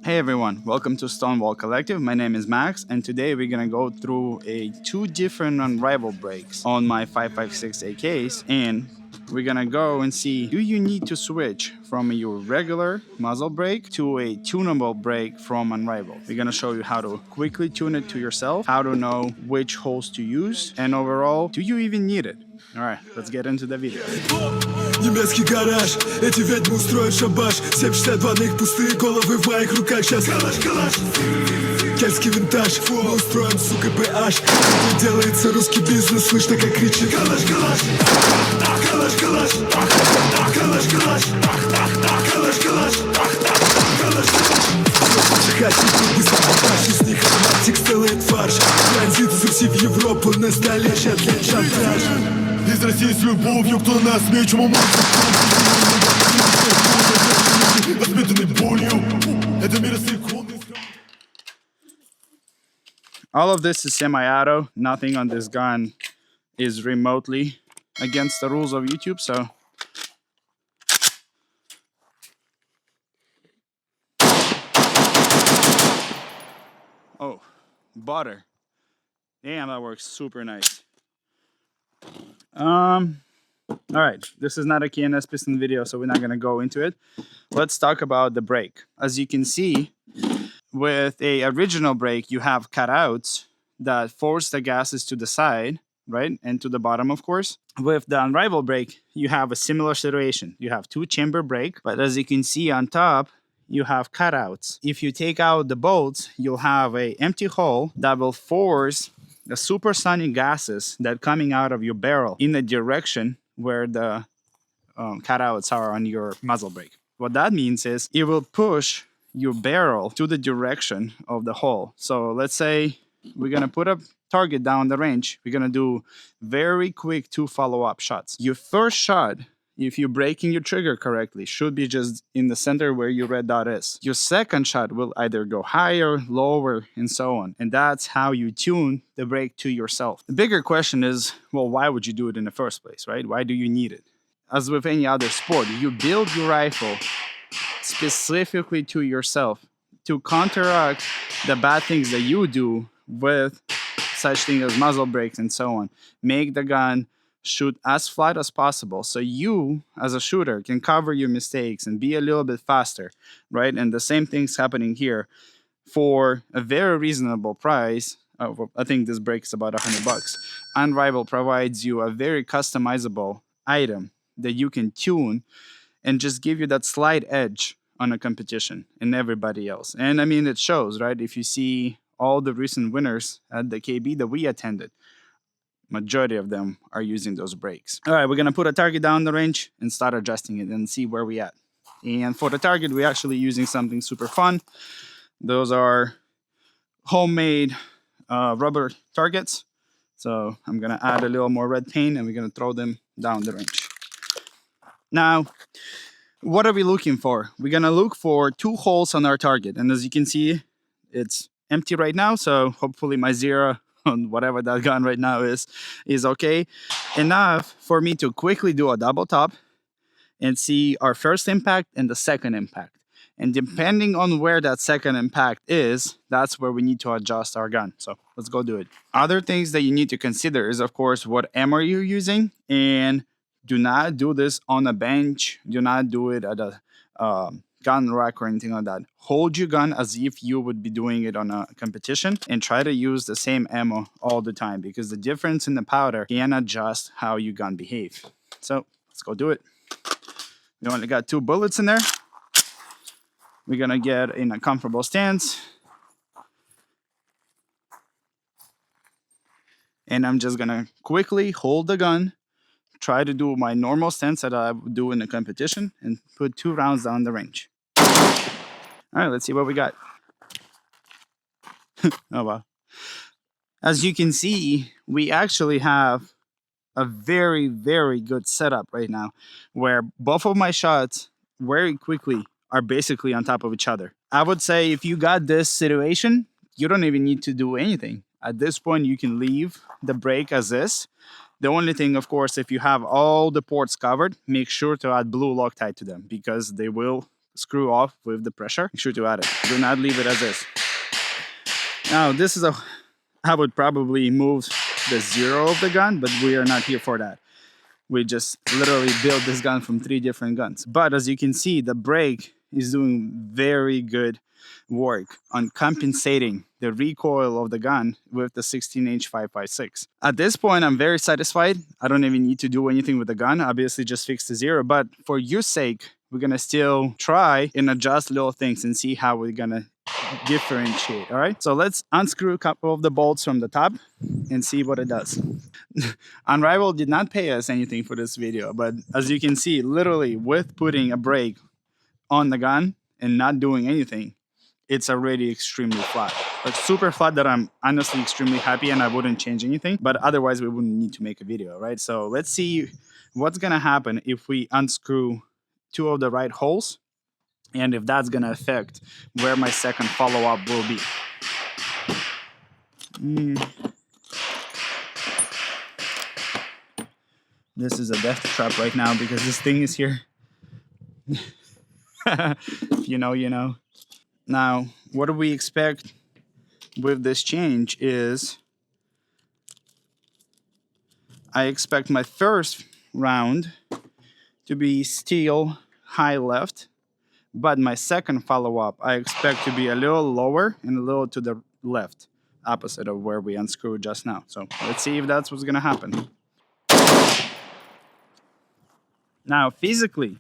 Hey everyone, welcome to Stonewall Collective. My name is Max, and today we're gonna go through two different Unrivaled breaks on my 5.56 AKs, and we're gonna go and see, do you need to switch from your regular muzzle brake to a tunable brake from Unrivaled? We're gonna show you how to quickly tune it to yourself, how to know which holes to use, and overall, do you even need it? Alright, let's get into the video. Немецкий гараж, эти ведьмы устроят шабаш 762 на их пустые головы в моих руках сейчас калаш, калаш. Кельтский винтаж, мы устроим, сука, PH. Где делается русский бизнес, слышно как кричит калаш, калаш. Калаш, калаш. Калаш, калаш. Калаш, калаш. Калаш, хотите быстро попасть, из них автоматик сделает фарш. Транзит из Руси в Европу, на столе для шантаж. Из России с любовью, кто нас мечом умом. Воспитанный болью. Это мир секунды. All of this is semi-auto. Nothing on this gun is remotely against the rules of YouTube, so oh, butter. Damn, that works super nice. All right, this is not a KNS piston video, so we're not gonna go into it. Let's talk about the brake. As you can see, with a original brake, you have cutouts that force the gases to the side, right, and to the bottom, of course. With the Unrivaled brake, you have a similar situation. You have two chamber brake, but as you can see on top, you have cutouts. If you take out the bolts, you'll have an empty hole that will force the supersonic gases that coming out of your barrel in the direction where the cutouts are on your muzzle brake. What that means is it will push your barrel to the direction of the hole. So let's say we're gonna put a target down the range. We're gonna do very quick 2 follow-up shots. Your first shot, if you're braking your trigger correctly, should be just in the center where your red dot is. Your second shot will either go higher, lower, and so on. And that's how you tune the brake to yourself. The bigger question is, well, why would you do it in the first place, right? Why do you need it? As with any other sport, you build your rifle specifically to yourself to counteract the bad things that you do with such things as muzzle brakes and so on. Make the gun shoot as flat as possible so you as a shooter can cover your mistakes and be a little bit faster, right? And the same thing's happening here for a very reasonable price. I think this brake is about $100. Unrivaled provides you a very customizable item that you can tune and just give you that slight edge on a competition and everybody else. And I mean, it shows, right? If you see all the recent winners at the KB that we attended, majority of them are using those brakes. All right, we're gonna put a target down the range and start adjusting it and see where we at. And for the target, we're actually using something super fun. Those are homemade rubber targets. So I'm gonna add a little more red paint and we're gonna throw them down the range. Now, what are we looking for? We're gonna look for 2 holes on our target. And as you can see, it's empty right now. So hopefully my zero on whatever that gun right now is okay. Enough for me to quickly do a double top and see our first impact and the second impact. And depending on where that second impact is, that's where we need to adjust our gun. So let's go do it. Other things that you need to consider is, of course, what ammo you're using. And do not do this on a bench. Do not do it at a gun rack or anything like that. Hold your gun as if you would be doing it on a competition and try to use the same ammo all the time because the difference in the powder can adjust how your gun behaves. So let's go do it. We only got 2 bullets in there. We're gonna get in a comfortable stance. And I'm just gonna quickly hold the gun, try to do my normal stance that I would do in a competition and put 2 rounds down the range. All right, let's see what we got. Oh, wow. As you can see, we actually have a very, very good setup right now where both of my shots very quickly are basically on top of each other. I would say if you got this situation, you don't even need to do anything. At this point, you can leave the brake as is. The only thing, of course, if you have all the ports covered, make sure to add blue Loctite to them because they will screw off with the pressure, make sure to add it. Do not leave it as is. Now, this is I would probably move the zero of the gun, but we are not here for that. We just literally built this gun from 3 different guns. But as you can see, the brake is doing very good work on compensating the recoil of the gun with the 16-inch 5.56. At this point, I'm very satisfied. I don't even need to do anything with the gun. Obviously, just fix the zero. But for your sake, we're going to still try and adjust little things and see how we're going to differentiate. All right, so let's unscrew a couple of the bolts from the top and see what it does. Unrivaled did not pay us anything for this video, but as you can see, literally with putting a brake on the gun and not doing anything, it's already extremely flat. Like super flat that I'm honestly extremely happy, and I wouldn't change anything, but otherwise we wouldn't need to make a video, right? So let's see what's gonna happen if we unscrew 2 of the right holes, and if that's gonna affect where my second follow-up will be. This is a death trap right now because this thing is here. If you know, you know. Now, what do we expect with this change is I expect my first round to be still high left, but my second follow-up I expect to be a little lower and a little to the left, opposite of where we unscrewed just now. So let's see if that's what's gonna happen. Now, physically,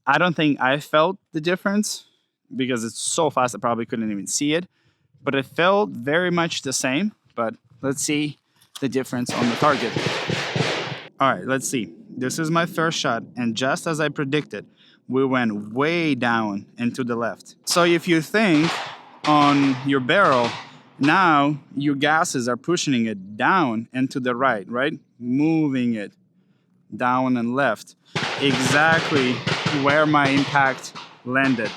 I don't think I felt the difference because it's so fast I probably couldn't even see it, but it felt very much the same. But let's see the difference on the target. All right, let's see. This is my first shot, and just as I predicted, we went way down and to the left. So if you think on your barrel, now your gases are pushing it down and to the right, right? Moving it down and left, exactly where my impact landed.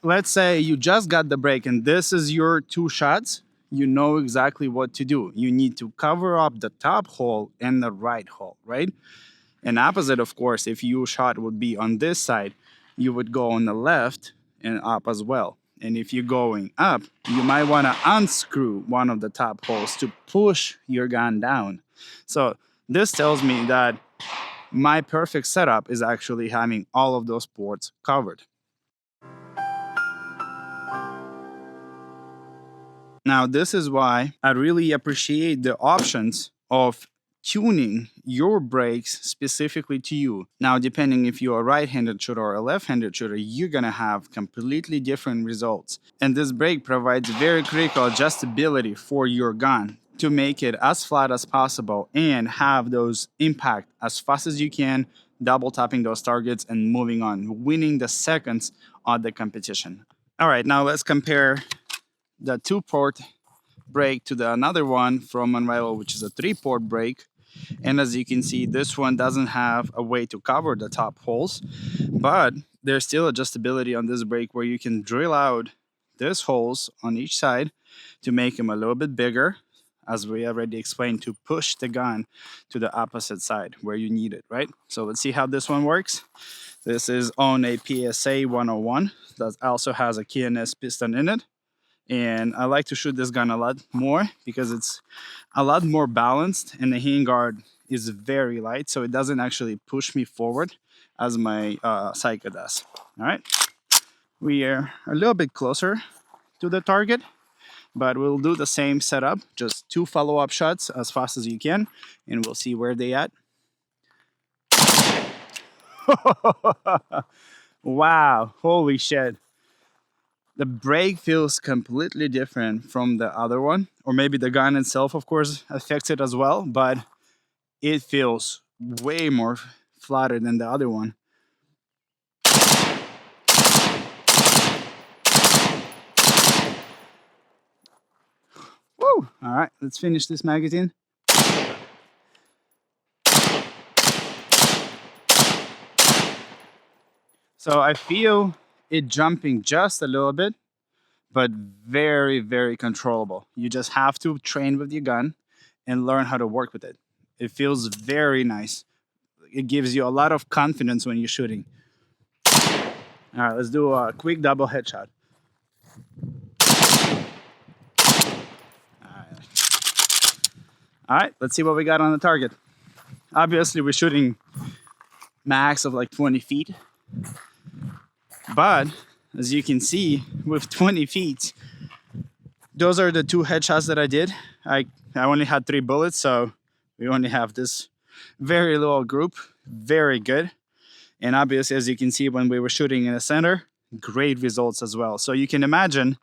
Let's say you just got the brake and this is your 2 shots. You know exactly what to do. You need to cover up the top hole and the right hole, right? And opposite, of course, if your shot would be on this side, you would go on the left and up as well. And if you're going up, you might want to unscrew one of the top holes to push your gun down. So this tells me that my perfect setup is actually having all of those ports covered. Now, this is why I really appreciate the options of tuning your brakes specifically to you. Now, depending if you're a right-handed shooter or a left-handed shooter, you're gonna have completely different results. And this brake provides very critical adjustability for your gun to make it as flat as possible and have those impact as fast as you can, double tapping those targets and moving on, winning the seconds on the competition. All right, now let's compare the 2-port brake to the another one from Unrivaled, which is a 3-port brake. And as you can see, this one doesn't have a way to cover the top holes, but there's still adjustability on this brake where you can drill out these holes on each side to make them a little bit bigger, as we already explained, to push the gun to the opposite side where you need it, right? So let's see how this one works. This is on a PSA 101 that also has a KNS piston in it. And I like to shoot this gun a lot more because it's a lot more balanced and the handguard is very light, so it doesn't actually push me forward as my Psycho does. All right, we are a little bit closer to the target, but we'll do the same setup, just 2 follow-up shots as fast as you can, and we'll see where they at. Wow, holy shit. The brake feels completely different from the other one, or maybe the gun itself, of course, affects it as well, but it feels way more flatter than the other one. Woo! All right, let's finish this magazine. So I feel it jumping just a little bit, but very, very controllable. You just have to train with your gun and learn how to work with it. It feels very nice. It gives you a lot of confidence when you're shooting. All right, let's do a quick double headshot. All right, let's see what we got on the target. Obviously, we're shooting max of like 20 feet. But as you can see, with 20 feet, those are the 2 headshots that I did. I only had 3 bullets, so we only have this very little group. Very good. And obviously, as you can see, when we were shooting in the center, great results as well. So you can imagine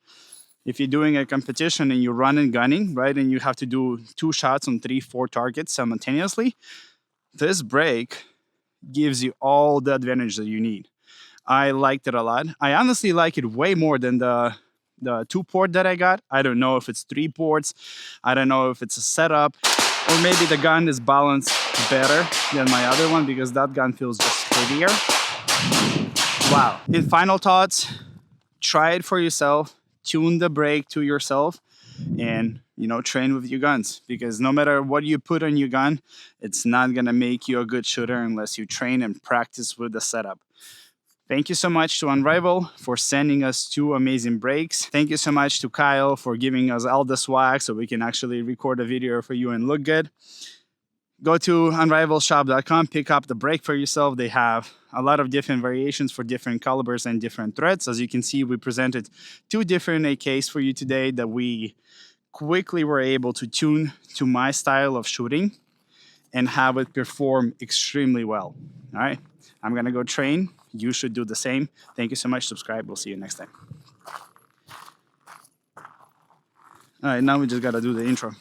if you're doing a competition and you're running gunning, right, and you have to do 2 shots on 3, 4 targets simultaneously, this break gives you all the advantage that you need. I liked it a lot. I honestly like it way more than the 2-port that I got. I don't know if it's 3 ports. I don't know if it's a setup, or maybe the gun is balanced better than my other one because that gun feels just prettier. Wow. In final thoughts, try it for yourself. Tune the brake to yourself, and train with your guns, because no matter what you put on your gun, it's not gonna make you a good shooter unless you train and practice with the setup. Thank you so much to Unrivaled for sending us 2 amazing brakes. Thank you so much to Kyle for giving us all the swag so we can actually record a video for you and look good. Go to unrivaledshop.com, pick up the brake for yourself. They have a lot of different variations for different calibers and different threads. As you can see, we presented 2 different AKs for you today that we quickly were able to tune to my style of shooting and have it perform extremely well. All right, I'm gonna go train. You should do the same. Thank you so much. Subscribe. We'll see you next time. All right, now we just gotta do the intro.